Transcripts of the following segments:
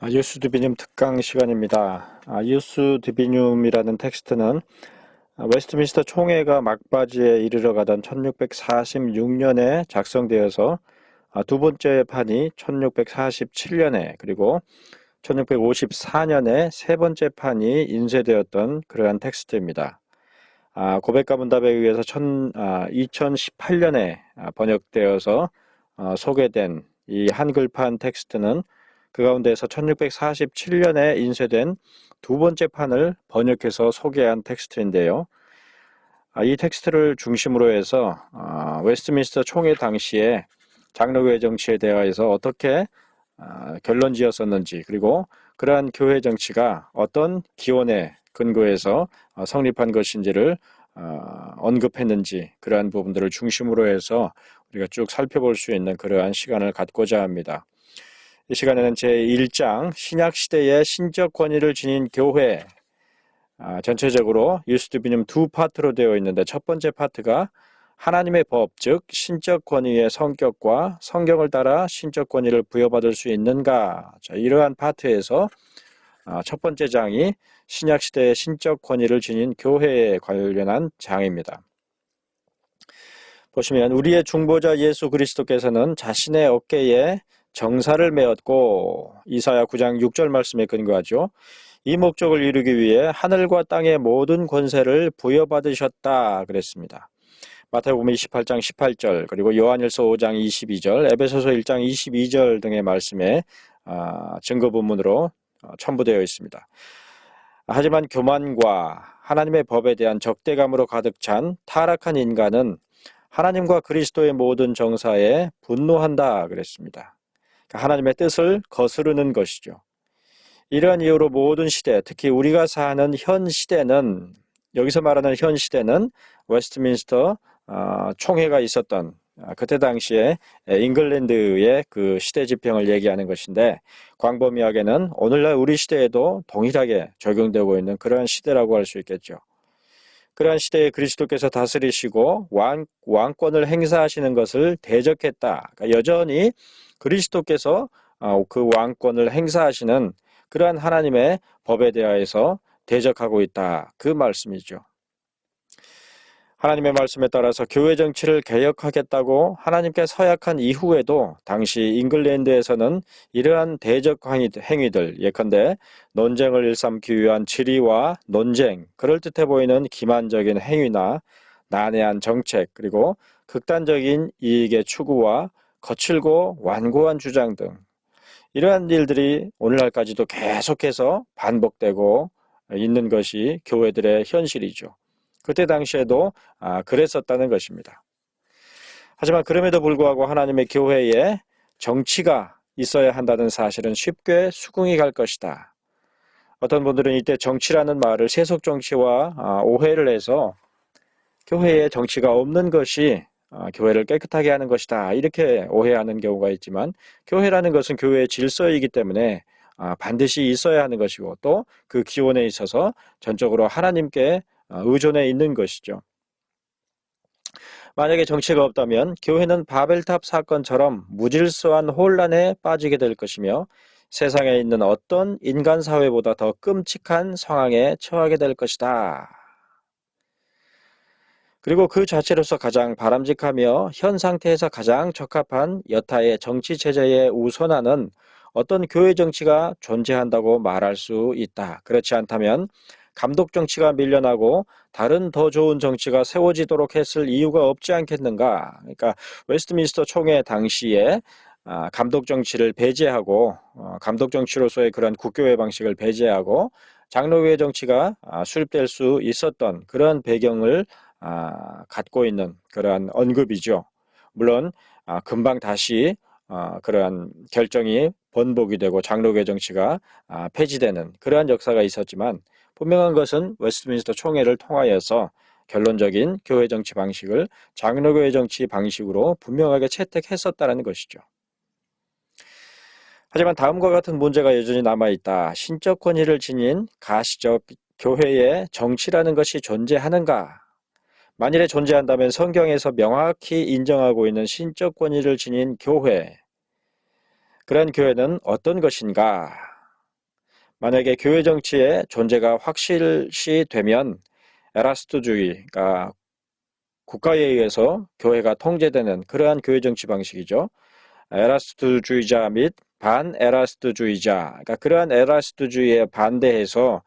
유스드비뇽 특강 시간입니다. 유스드비뇽이라는 텍스트는 웨스트민스터 총회가 막바지에 이르러 가던 1646년에 작성되어서 두 번째 판이 1647년에 그리고 1654년에 세 번째 판이 인쇄되었던 그러한 텍스트입니다. 고백과 문답에 의해서 2018년에 번역되어서 소개된 이 한글판 텍스트는 그 가운데에서 1647년에 인쇄된 두 번째 판을 번역해서 소개한 텍스트인데요. 이 텍스트를 중심으로 해서 웨스트민스터 총회 당시에 장로교회 정치에 대하여서 어떻게 결론 지었었는지, 그리고 그러한 교회 정치가 어떤 기원에 근거해서 성립한 것인지를 언급했는지, 그러한 부분들을 중심으로 해서 우리가 쭉 살펴볼 수 있는 그러한 시간을 갖고자 합니다. 이 시간에는 제1장 신약시대의 신적 권위를 지닌 교회, 전체적으로 유스드비뇽 두 파트로 되어 있는데, 첫 번째 파트가 하나님의 법, 즉 신적 권위의 성격과 성경을 따라 신적 권위를 부여받을 수 있는가, 이러한 파트에서 첫 번째 장이 신약시대의 신적 권위를 지닌 교회에 관련한 장입니다. 보시면 우리의 중보자 예수 그리스도께서는 자신의 어깨에 정사를 메었고, 이사야 9장 6절 말씀에 근거하죠. 이 목적을 이루기 위해 하늘과 땅의 모든 권세를 부여받으셨다 그랬습니다. 마태복음 28장 18절, 그리고 요한일서 5장 22절, 에베소서 1장 22절 등의 말씀에 증거 본문으로 첨부되어 있습니다. 하지만 교만과 하나님의 법에 대한 적대감으로 가득 찬 타락한 인간은 하나님과 그리스도의 모든 정사에 분노한다 그랬습니다. 하나님의 뜻을 거스르는 것이죠. 이러한 이유로 모든 시대, 특히 우리가 사는 현 시대는, 여기서 말하는 현 시대는 웨스트민스터 총회가 있었던 그때 당시에 잉글랜드의 그 시대 지평을 얘기하는 것인데, 광범위하게는 오늘날 우리 시대에도 동일하게 적용되고 있는 그러한 시대라고 할 수 있겠죠. 그러한 시대에 그리스도께서 다스리시고 왕권을 행사하시는 것을 대적했다. 그러니까 여전히 그리스도께서 그 왕권을 행사하시는 그러한 하나님의 법에 대하여서 대적하고 있다, 그 말씀이죠. 하나님의 말씀에 따라서 교회 정치를 개혁하겠다고 하나님께 서약한 이후에도 당시 잉글랜드에서는 이러한 대적 행위들, 예컨대 논쟁을 일삼기 위한 질의와 논쟁, 그럴듯해 보이는 기만적인 행위나 난해한 정책, 그리고 극단적인 이익의 추구와 거칠고 완고한 주장 등 이러한 일들이 오늘날까지도 계속해서 반복되고 있는 것이 교회들의 현실이죠. 그때 당시에도 그랬었다는 것입니다. 하지만 그럼에도 불구하고 하나님의 교회에 정치가 있어야 한다는 사실은 쉽게 수긍이 갈 것이다. 어떤 분들은 이때 정치라는 말을 세속 정치와 오해를 해서 교회에 정치가 없는 것이 교회를 깨끗하게 하는 것이다, 이렇게 오해하는 경우가 있지만, 교회라는 것은 교회의 질서이기 때문에 반드시 있어야 하는 것이고, 또 그 기원에 있어서 전적으로 하나님께 의존해 있는 것이죠. 만약에 정치가 없다면 교회는 바벨탑 사건처럼 무질서한 혼란에 빠지게 될 것이며, 세상에 있는 어떤 인간 사회보다 더 끔찍한 상황에 처하게 될 것이다. 그리고 그 자체로서 가장 바람직하며 현 상태에서 가장 적합한 여타의 정치 체제에 우선하는 어떤 교회 정치가 존재한다고 말할 수 있다. 그렇지 않다면 감독 정치가 밀려나고 다른 더 좋은 정치가 세워지도록 했을 이유가 없지 않겠는가. 그러니까 웨스트민스터 총회 당시에 감독 정치를 배제하고, 감독 정치로서의 그런 국교회 방식을 배제하고 장로교회 정치가 수립될 수 있었던 그런 배경을 갖고 있는 그러한 언급이죠. 물론 금방 다시 그러한 결정이 번복이 되고 장로교회 정치가 폐지되는 그러한 역사가 있었지만, 분명한 것은 웨스트민스터 총회를 통하여서 결론적인 교회 정치 방식을 장로교회 정치 방식으로 분명하게 채택했었다는 것이죠. 하지만 다음과 같은 문제가 여전히 남아있다. 신적 권위를 지닌 가시적 교회에 정치라는 것이 존재하는가? 만일에 존재한다면 성경에서 명확히 인정하고 있는 신적 권위를 지닌 교회, 그런 교회는 어떤 것인가? 만약에 교회 정치의 존재가 확실시 되면 에라스토주의, 그러니까 국가에 의해서 교회가 통제되는 그러한 교회 정치 방식이죠. 에라스토주의자 및 반에라스토주의자, 그러니까 그러한 에라스토주의에 반대해서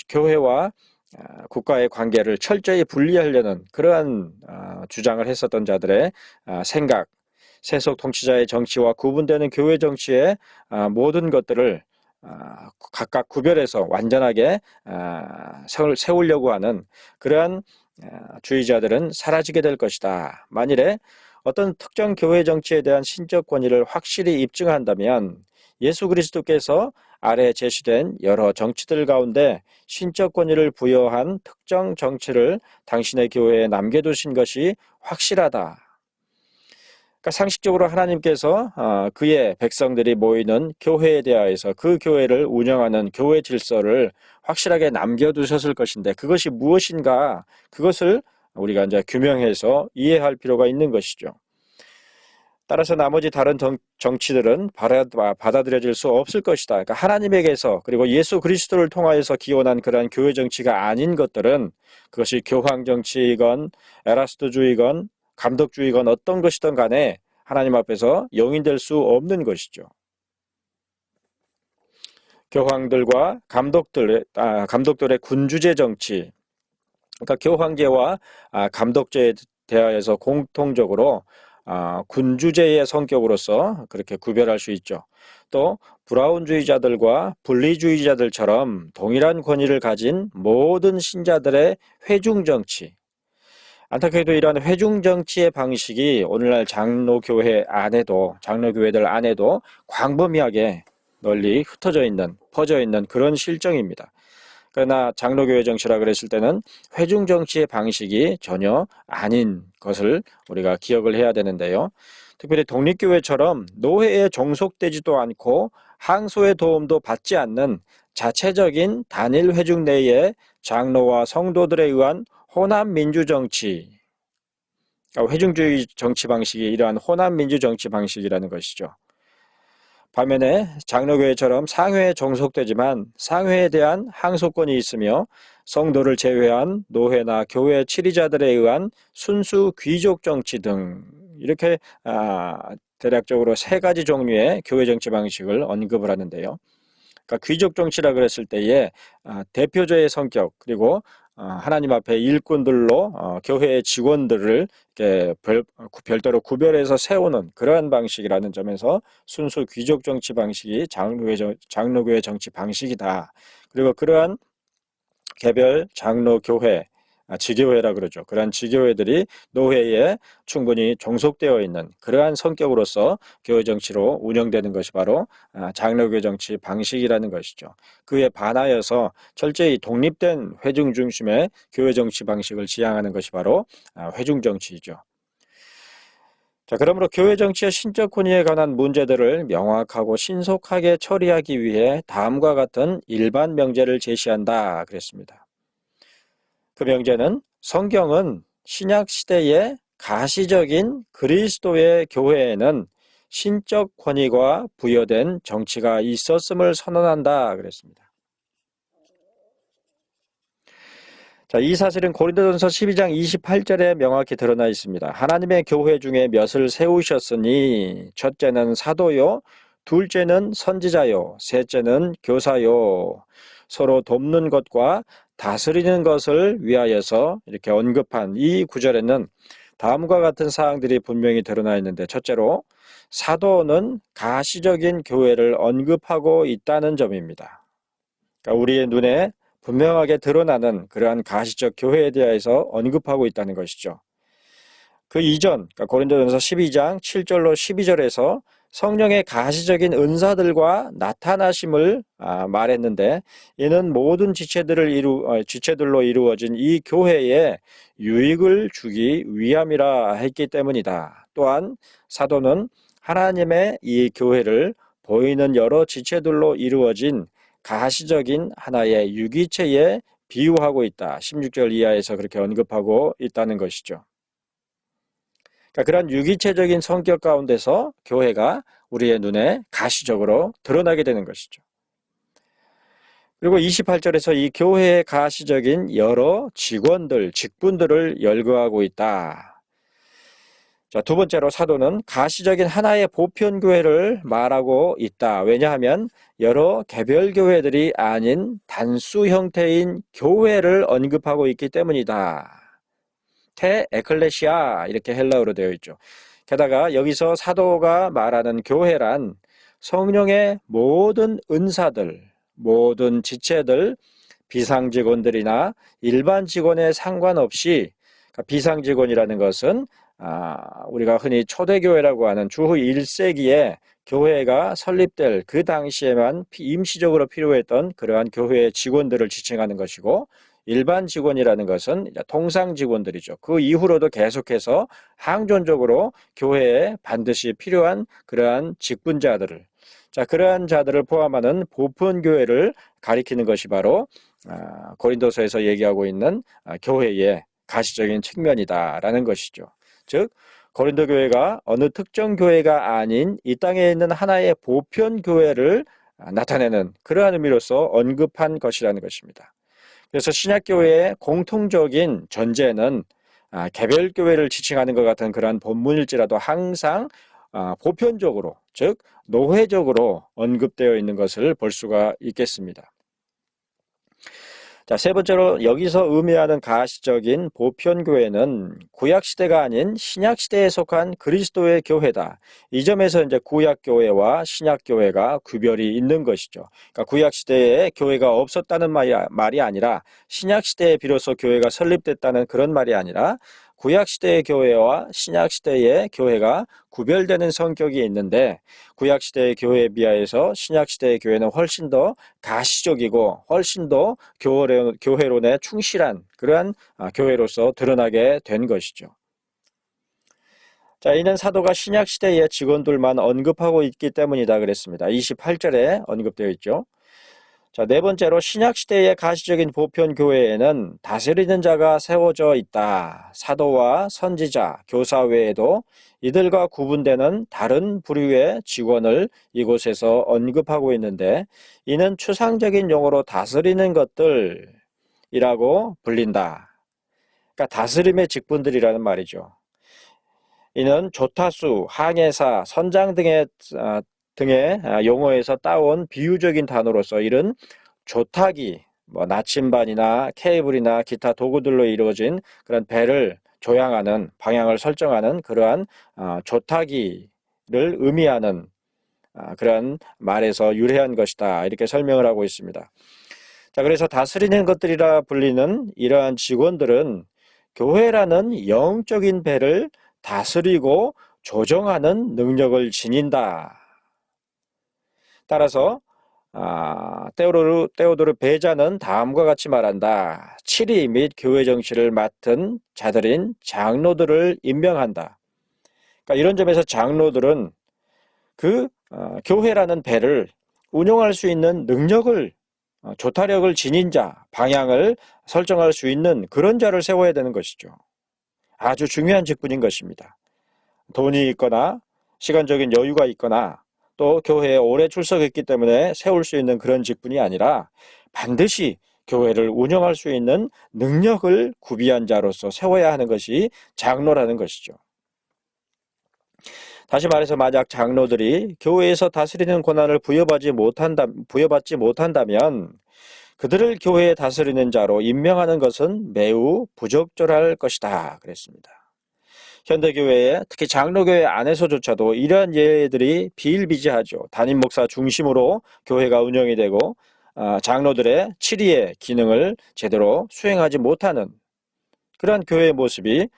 교회와 국가의 관계를 철저히 분리하려는 그러한 주장을 했었던 자들의 생각, 세속 통치자의 정치와 구분되는 교회 정치의 모든 것들을 각각 구별해서 완전하게 세우려고 하는 그러한 주의자들은 사라지게 될 것이다. 만일에 어떤 특정 교회 정치에 대한 신적 권위를 확실히 입증한다면 예수 그리스도께서 아래 제시된 여러 정치들 가운데 신적 권위를 부여한 특정 정치를 당신의 교회에 남겨두신 것이 확실하다. 그러니까 상식적으로 하나님께서 그의 백성들이 모이는 교회에 대하여서 그 교회를 운영하는 교회 질서를 확실하게 남겨두셨을 것인데 그것이 무엇인가, 그것을 우리가 이제 규명해서 이해할 필요가 있는 것이죠. 따라서 나머지 다른 정치들은 받아들여질 수 없을 것이다. 그러니까 하나님에게서 그리고 예수 그리스도를 통하여서 기원한 그러한 교회 정치가 아닌 것들은, 그것이 교황 정치이건 에라스토주의건 감독주의건 어떤 것이든 간에 하나님 앞에서 용인될 수 없는 것이죠. 교황들과 감독들의 군주제 정치, 그러니까 교황제와 감독제에 대하여서 공통적으로 군주제의 성격으로서 그렇게 구별할 수 있죠. 또 브라운주의자들과 분리주의자들처럼 동일한 권위를 가진 모든 신자들의 회중정치, 안타깝게도 이러한 회중정치의 방식이 오늘날 장로교회들 안에도 광범위하게 널리 퍼져 있는 그런 실정입니다. 그러나 장로교회 정치라 그랬을 때는 회중정치의 방식이 전혀 아닌 것을 우리가 기억을 해야 되는데요. 특별히 독립교회처럼 노회에 종속되지도 않고 항소의 도움도 받지 않는 자체적인 단일 회중 내의 장로와 성도들에 의한 호남민주정치, 회중주의 정치 방식이 이러한 호남민주정치 방식이라는 것이죠. 반면에 장로교회처럼 상회에 종속되지만 상회에 대한 항소권이 있으며 성도를 제외한 노회나 교회 치리자들에 의한 순수 귀족 정치 등, 이렇게 대략적으로 세 가지 종류의 교회 정치 방식을 언급을 하는데요. 그러니까 귀족 정치라 그랬을 때에 대표자의 성격, 그리고 하나님 앞에 일꾼들로 교회의 직원들을 이렇게 별도로 구별해서 세우는 그러한 방식이라는 점에서 순수 귀족 정치 방식이 장로교회 정치 방식이다. 그리고 그러한 개별 장로교회, 지교회라 그러죠. 그러한 지교회들이 노회에 충분히 종속되어 있는 그러한 성격으로서 교회 정치로 운영되는 것이 바로 장로교회 정치 방식이라는 것이죠. 그에 반하여서 철저히 독립된 회중 중심의 교회 정치 방식을 지향하는 것이 바로 회중 정치이죠. 자, 그러므로 교회 정치의 신적 권위에 관한 문제들을 명확하고 신속하게 처리하기 위해 다음과 같은 일반 명제를 제시한다 그랬습니다. 그 명제는 성경은 신약 시대의 가시적인 그리스도의 교회에는 신적 권위가 부여된 정치가 있었음을 선언한다 그랬습니다. 자, 이 사실은 고린도전서 12장 28절에 명확히 드러나 있습니다. 하나님의 교회 중에 몇을 세우셨으니 첫째는 사도요, 둘째는 선지자요, 셋째는 교사요, 서로 돕는 것과 다스리는 것을 위하여서, 이렇게 언급한 이 구절에는 다음과 같은 사항들이 분명히 드러나 있는데, 첫째로 사도는 가시적인 교회를 언급하고 있다는 점입니다. 그러니까 우리의 눈에 분명하게 드러나는 그러한 가시적 교회에 대해서 언급하고 있다는 것이죠. 그 이전, 그러니까 고린도전서 12장 7절로 12절에서 성령의 가시적인 은사들과 나타나심을 말했는데, 이는 모든 지체들로 이루어진 이 교회에 유익을 주기 위함이라 했기 때문이다. 또한 사도는 하나님의 이 교회를 보이는 여러 지체들로 이루어진 가시적인 하나의 유기체에 비유하고 있다. 16절 이하에서 그렇게 언급하고 있다는 것이죠. 그러니까 그런 유기체적인 성격 가운데서 교회가 우리의 눈에 가시적으로 드러나게 되는 것이죠. 그리고 28절에서 이 교회의 가시적인 여러 직원들, 직분들을 열거하고 있다. 자, 두 번째로 사도는 가시적인 하나의 보편교회를 말하고 있다. 왜냐하면 여러 개별교회들이 아닌 단수 형태인 교회를 언급하고 있기 때문이다. 테 에클레시아 이렇게 헬라어로 되어 있죠. 게다가 여기서 사도가 말하는 교회란 성령의 모든 은사들, 모든 지체들, 비상직원들이나 일반 직원에 상관없이, 그러니까 비상직원이라는 것은 우리가 흔히 초대교회라고 하는 주후 1세기에 교회가 설립될 그 당시에만 임시적으로 필요했던 그러한 교회의 직원들을 지칭하는 것이고, 일반 직원이라는 것은 통상 직원들이죠. 그 이후로도 계속해서 항존적으로 교회에 반드시 필요한 그러한 직분자들을, 그러한 자들을 포함하는 보편교회를 가리키는 것이 바로 고린도서에서 얘기하고 있는 교회의 가시적인 측면이다라는 것이죠. 즉 고린도 교회가 어느 특정 교회가 아닌 이 땅에 있는 하나의 보편교회를 나타내는 그러한 의미로서 언급한 것이라는 것입니다. 그래서 신약교회의 공통적인 전제는 개별교회를 지칭하는 것 같은 그러한 본문일지라도 항상 보편적으로, 즉 노회적으로 언급되어 있는 것을 볼 수가 있겠습니다. 자, 세 번째로 여기서 의미하는 가시적인 보편교회는 구약시대가 아닌 신약시대에 속한 그리스도의 교회다. 이 점에서 이제 구약교회와 신약교회가 구별이 있는 것이죠. 그러니까 구약시대에 교회가 없었다는 말이 아니라 신약시대에 비로소 교회가 설립됐다는 그런 말이 아니라 구약시대의 교회와 신약시대의 교회가 구별되는 성격이 있는데, 구약시대의 교회에 비하여서 신약시대의 교회는 훨씬 더 가시적이고 훨씬 더 교회론에 충실한 그러한 교회로서 드러나게 된 것이죠. 자, 이는 사도가 신약시대의 직원들만 언급하고 있기 때문이다 그랬습니다. 28절에 언급되어 있죠. 자, 네 번째로 신약시대의 가시적인 보편교회에는 다스리는 자가 세워져 있다. 사도와 선지자, 교사 외에도 이들과 구분되는 다른 부류의 직원을 이곳에서 언급하고 있는데, 이는 추상적인 용어로 다스리는 것들이라고 불린다. 그러니까 다스림의 직분들이라는 말이죠. 이는 조타수, 항해사, 선장 등의 용어에서 따온 비유적인 단어로서 이런 조타기, 나침반이나 케이블이나 기타 도구들로 이루어진 그런 배를 조향하는, 방향을 설정하는 그러한 조타기를 의미하는 그런 말에서 유래한 것이다. 이렇게 설명을 하고 있습니다. 자, 그래서 다스리는 것들이라 불리는 이러한 직원들은 교회라는 영적인 배를 다스리고 조정하는 능력을 지닌다. 따라서 테오도르 베자는 다음과 같이 말한다. 치리 및 교회 정치를 맡은 자들인 장로들을 임명한다. 그러니까 이런 점에서 장로들은 그 교회라는 배를 운용할 수 있는 능력을, 조타력을 지닌 자, 방향을 설정할 수 있는 그런 자를 세워야 되는 것이죠. 아주 중요한 직분인 것입니다. 돈이 있거나 시간적인 여유가 있거나 또 교회에 오래 출석했기 때문에 세울 수 있는 그런 직분이 아니라 반드시 교회를 운영할 수 있는 능력을 구비한 자로서 세워야 하는 것이 장로라는 것이죠. 다시 말해서 만약 장로들이 교회에서 다스리는 권한을 부여받지 못한다면 그들을 교회에 다스리는 자로 임명하는 것은 매우 부적절할 것이다 그랬습니다. 현대교회에 특히 장로교회 안에서조차도 이러한 예들이 비일비재하죠. 담임 목사 중심으로 교회가 운영이 되고 장로들의 치리의 기능을 제대로 수행하지 못하는 그러한 교회의 모습이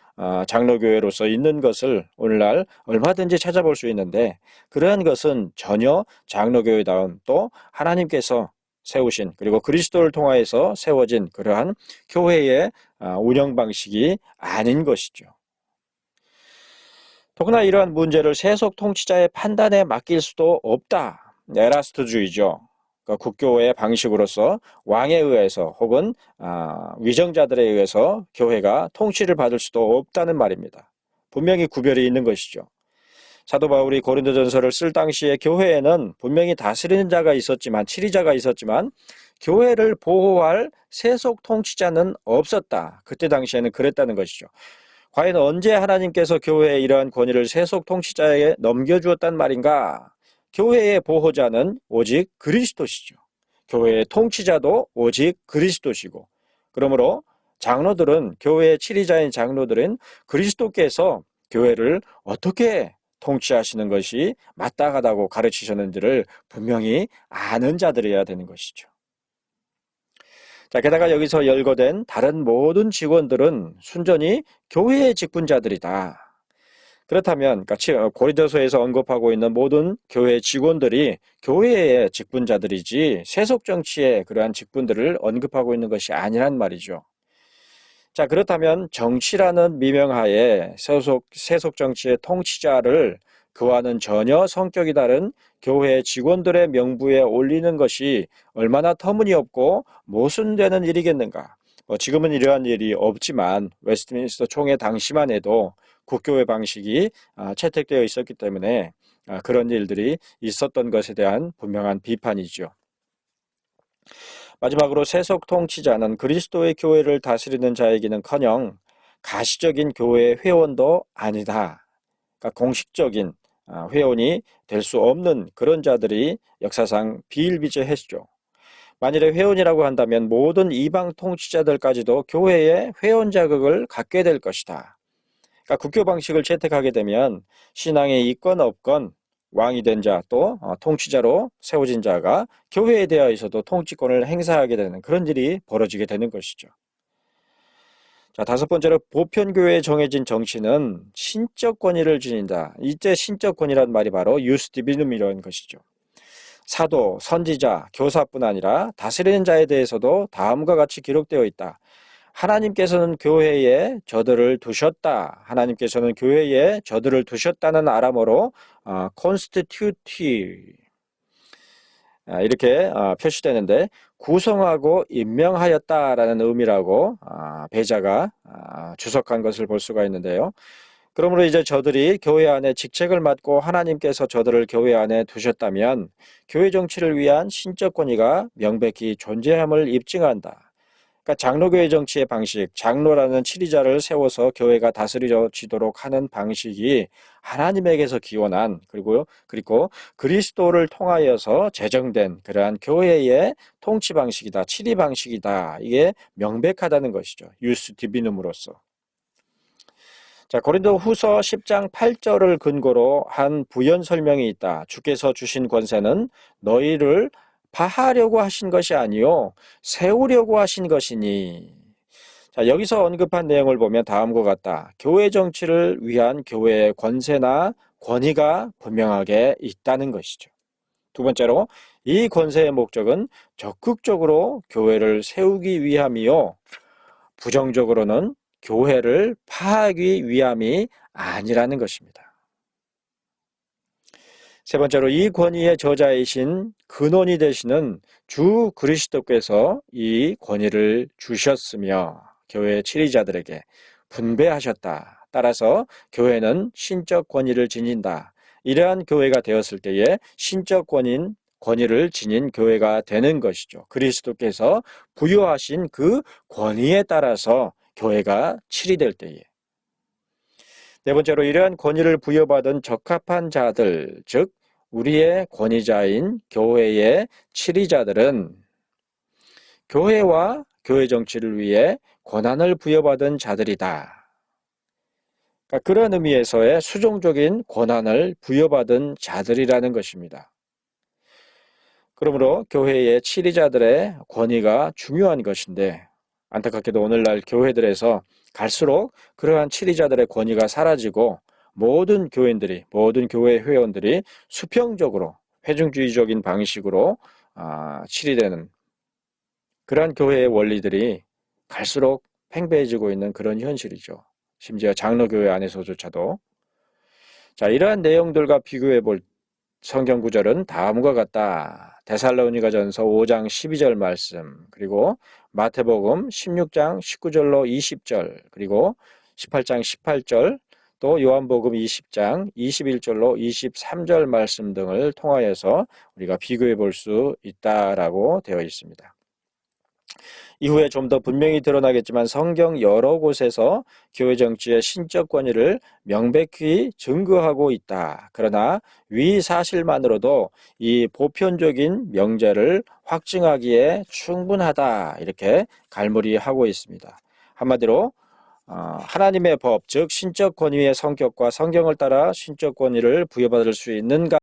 장로교회로서 있는 것을 오늘날 얼마든지 찾아볼 수 있는데, 그러한 것은 전혀 장로교회다운 또 하나님께서 세우신 그리고 그리스도를 통하여서 세워진 그러한 교회의 운영 방식이 아닌 것이죠. 더구나 이러한 문제를 세속 통치자의 판단에 맡길 수도 없다. 에라스트주의죠. 그러니까 국교의 방식으로서 왕에 의해서 혹은 위정자들에 의해서 교회가 통치를 받을 수도 없다는 말입니다. 분명히 구별이 있는 것이죠. 사도 바울이 고린도전서를 쓸 당시에 교회에는 분명히 다스리는 자가 있었지만, 치리자가 있었지만 교회를 보호할 세속 통치자는 없었다. 그때 당시에는 그랬다는 것이죠. 과연 언제 하나님께서 교회의 이러한 권위를 세속 통치자에게 넘겨주었단 말인가? 교회의 보호자는 오직 그리스도시죠. 교회의 통치자도 오직 그리스도시고, 그러므로 장로들은, 교회의 치리자인 장로들은 그리스도께서 교회를 어떻게 통치하시는 것이 마땅하다고 가르치셨는지를 분명히 아는 자들이어야 되는 것이죠. 자, 게다가 여기서 열거된 다른 모든 직원들은 순전히 교회의 직분자들이다. 그렇다면 고린도서에서 언급하고 있는 모든 교회 직원들이 교회의 직분자들이지 세속 정치의 그러한 직분들을 언급하고 있는 것이 아니란 말이죠. 자, 그렇다면 정치라는 미명하에 세속 정치의 통치자를 그와는 전혀 성격이 다른 교회 직원들의 명부에 올리는 것이 얼마나 터무니없고 모순되는 일이겠는가. 지금은 이러한 일이 없지만 웨스트민스터 총회 당시만 해도 국교회 방식이 채택되어 있었기 때문에 그런 일들이 있었던 것에 대한 분명한 비판이죠. 마지막으로 세속 통치자는 그리스도의 교회를 다스리는 자이기는커녕 가시적인 교회 회원도 아니다. 그러니까 공식적인 회원이 될 수 없는 그런 자들이 역사상 비일비재했죠. 만일에 회원이라고 한다면 모든 이방 통치자들까지도 교회의 회원 자격을 갖게 될 것이다. 그러니까 국교 방식을 채택하게 되면 신앙에 있건 없건 왕이 된 자 또 통치자로 세워진 자가 교회에 대하여서도 통치권을 행사하게 되는 그런 일이 벌어지게 되는 것이죠. 자, 다섯 번째로 보편교회에 정해진 정치는 신적 권위를 지닌다. 이때 신적 권위란 말이 바로 이우스 디비눔이라는 것이죠. 사도, 선지자, 교사뿐 아니라 다스리는 자에 대해서도 다음과 같이 기록되어 있다. 하나님께서는 교회에 저들을 두셨다. 하나님께서는 교회에 저들을 두셨다는 아람어로 constitute 이렇게 표시되는데 구성하고 임명하였다라는 의미라고 배자가 주석한 것을 볼 수가 있는데요. 그러므로 이제 저들이 교회 안에 직책을 맡고 하나님께서 저들을 교회 안에 두셨다면 교회 정치를 위한 신적 권위가 명백히 존재함을 입증한다. 그러니까 장로교회 정치의 방식, 장로라는 치리자를 세워서 교회가 다스려지도록 하는 방식이 하나님에게서 기원한 그리고 그리스도를 통하여서 제정된 그러한 교회의 통치 방식이다, 치리 방식이다. 이게 명백하다는 것이죠. 유스 디비눔으로서. 자, 고린도 후서 10장 8절을 근거로 한 부연 설명이 있다. 주께서 주신 권세는 너희를 파하려고 하신 것이 아니요 세우려고 하신 것이니. 자, 여기서 언급한 내용을 보면 다음과 같다. 교회 정치를 위한 교회의 권세나 권위가 분명하게 있다는 것이죠. 두 번째로 이 권세의 목적은 적극적으로 교회를 세우기 위함이요 부정적으로는 교회를 파하기 위함이 아니라는 것입니다. 세 번째로 이 권위의 저자이신 근원이 되시는 주 그리스도께서 이 권위를 주셨으며 교회의 치리자들에게 분배하셨다. 따라서 교회는 신적 권위를 지닌다. 이러한 교회가 되었을 때에 신적 권위를 지닌 교회가 되는 것이죠. 그리스도께서 부여하신 그 권위에 따라서 교회가 치리될 때에. 네 번째로 이러한 권위를 부여받은 적합한 자들, 즉 우리의 권위자인 교회의 치리자들은 교회와 교회 정치를 위해 권한을 부여받은 자들이다. 그러니까 그런 의미에서의 수종적인 권한을 부여받은 자들이라는 것입니다. 그러므로 교회의 치리자들의 권위가 중요한 것인데 안타깝게도 오늘날 교회들에서 갈수록 그러한 치리자들의 권위가 사라지고 모든 교인들이, 모든 교회 회원들이 수평적으로 회중주의적인 방식으로 치리되는 그러한 교회의 원리들이 갈수록 팽배해지고 있는 그런 현실이죠. 심지어 장로교회 안에서조차도. 자, 이러한 내용들과 비교해 볼 성경 구절은 다음과 같다. 데살로니가전서 5장 12절 말씀, 그리고 마태복음 16장 19절로 20절, 그리고 18장 18절, 또 요한복음 20장 21절로 23절 말씀 등을 통하여서 우리가 비교해 볼 수 있다라고 되어 있습니다. 이후에 좀 더 분명히 드러나겠지만 성경 여러 곳에서 교회 정치의 신적 권위를 명백히 증거하고 있다. 그러나 위 사실만으로도 이 보편적인 명제를 확증하기에 충분하다. 이렇게 갈무리하고 있습니다. 한마디로 하나님의 법, 즉 신적 권위의 성격과 성경을 따라 신적 권위를 부여받을 수 있는가